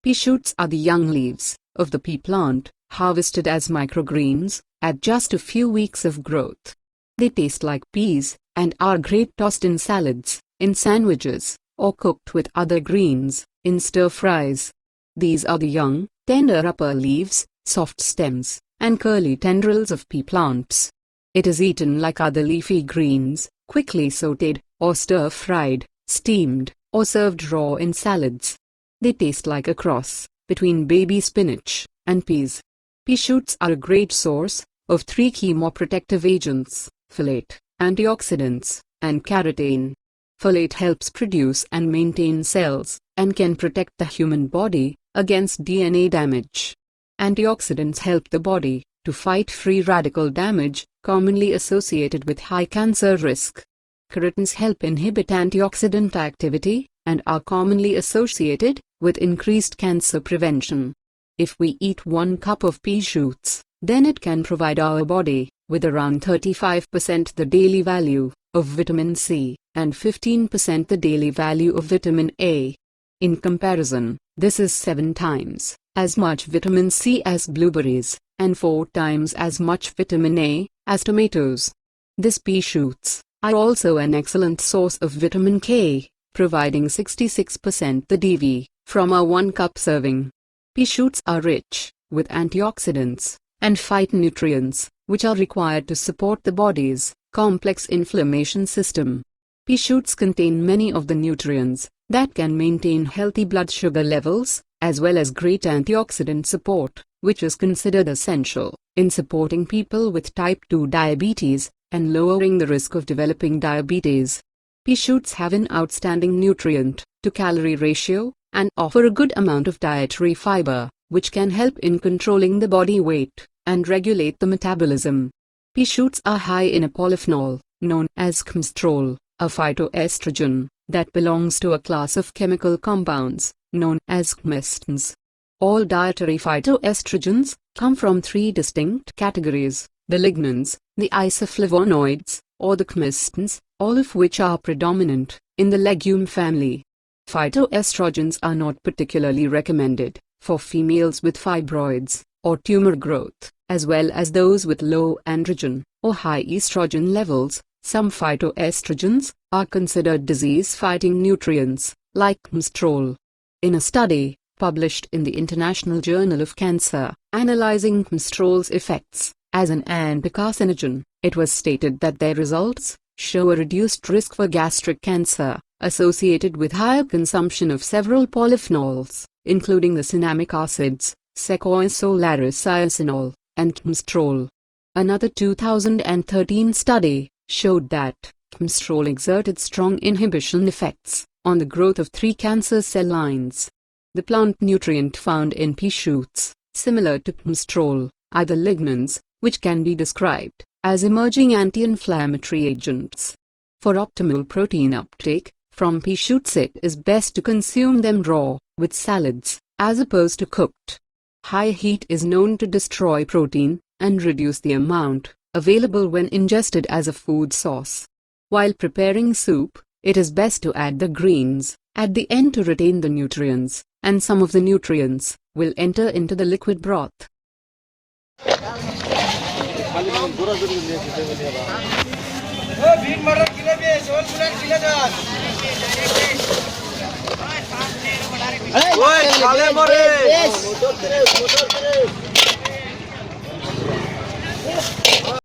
Pea shoots are the young leaves of the pea plant, harvested as microgreens at just a few weeks of growth. They taste like peas and are great tossed in salads, in sandwiches, or cooked with other greens, in stir-fries. These are the young, tender upper leaves, soft stems, and curly tendrils of pea plants. It is eaten like other leafy greens, quickly sautéed, or stir-fried, steamed, or served raw in salads. They taste like a cross between baby spinach and peas. Pea shoots are a great source of three chemoprotective agents: folate, antioxidants, and carotene. Folate helps produce and maintain cells, and can protect the human body against DNA damage. Antioxidants help the body to fight free radical damage, commonly associated with high cancer risk. Carotenes help inhibit antioxidant activity, and are commonly associated with increased cancer prevention. If we eat 1 cup of pea shoots, then it can provide our body with around 35% the daily value of vitamin C, and 15% the daily value of vitamin A. In comparison, this is 7 times as much vitamin C as blueberries, and 4 times as much vitamin A as tomatoes. These pea shoots are also an excellent source of vitamin K, providing 66% the DV from a 1 cup serving. Pea shoots are rich with antioxidants and phytonutrients, which are required to support the body's complex inflammation system. Pea shoots contain many of the nutrients that can maintain healthy blood sugar levels, as well as great antioxidant support, which is considered essential in supporting people with type 2 diabetes and lowering the risk of developing diabetes. Pea shoots have an outstanding nutrient-to-calorie ratio and offer a good amount of dietary fiber, which can help in controlling the body weight and regulate the metabolism. Pea shoots are high in a polyphenol, known as cholesterol, a phytoestrogen, that belongs to a class of chemical compounds, known as chemestins. All dietary phytoestrogens come from 3 distinct categories: the lignans, the isoflavonoids, or the chemestins, all of which are predominant in the legume family. Phytoestrogens are not particularly recommended for females with fibroids or tumor growth, as well as those with low androgen or high estrogen levels. Some phytoestrogens are considered disease-fighting nutrients, like cholesterol. In a study published in the International Journal of Cancer, analyzing cholesterol's effects as an anticarcinogen, it was stated that their results show a reduced risk for gastric cancer, associated with higher consumption of several polyphenols, including the cinnamic acids, secoisolaricicinol, and cholesterol. Another 2013 study showed that cholesterol exerted strong inhibition effects on the growth of 3 cancer cell lines. The plant nutrient found in pea shoots, similar to cholesterol, are the lignans, which can be described as emerging anti-inflammatory agents. For optimal protein uptake from pea shoots, it is best to consume them raw, with salads, as opposed to cooked. High heat is known to destroy protein and reduce the amount available when ingested as a food source. While preparing soup, it is best to add the greens at the end to retain the nutrients, and some of the nutrients will enter into the liquid broth.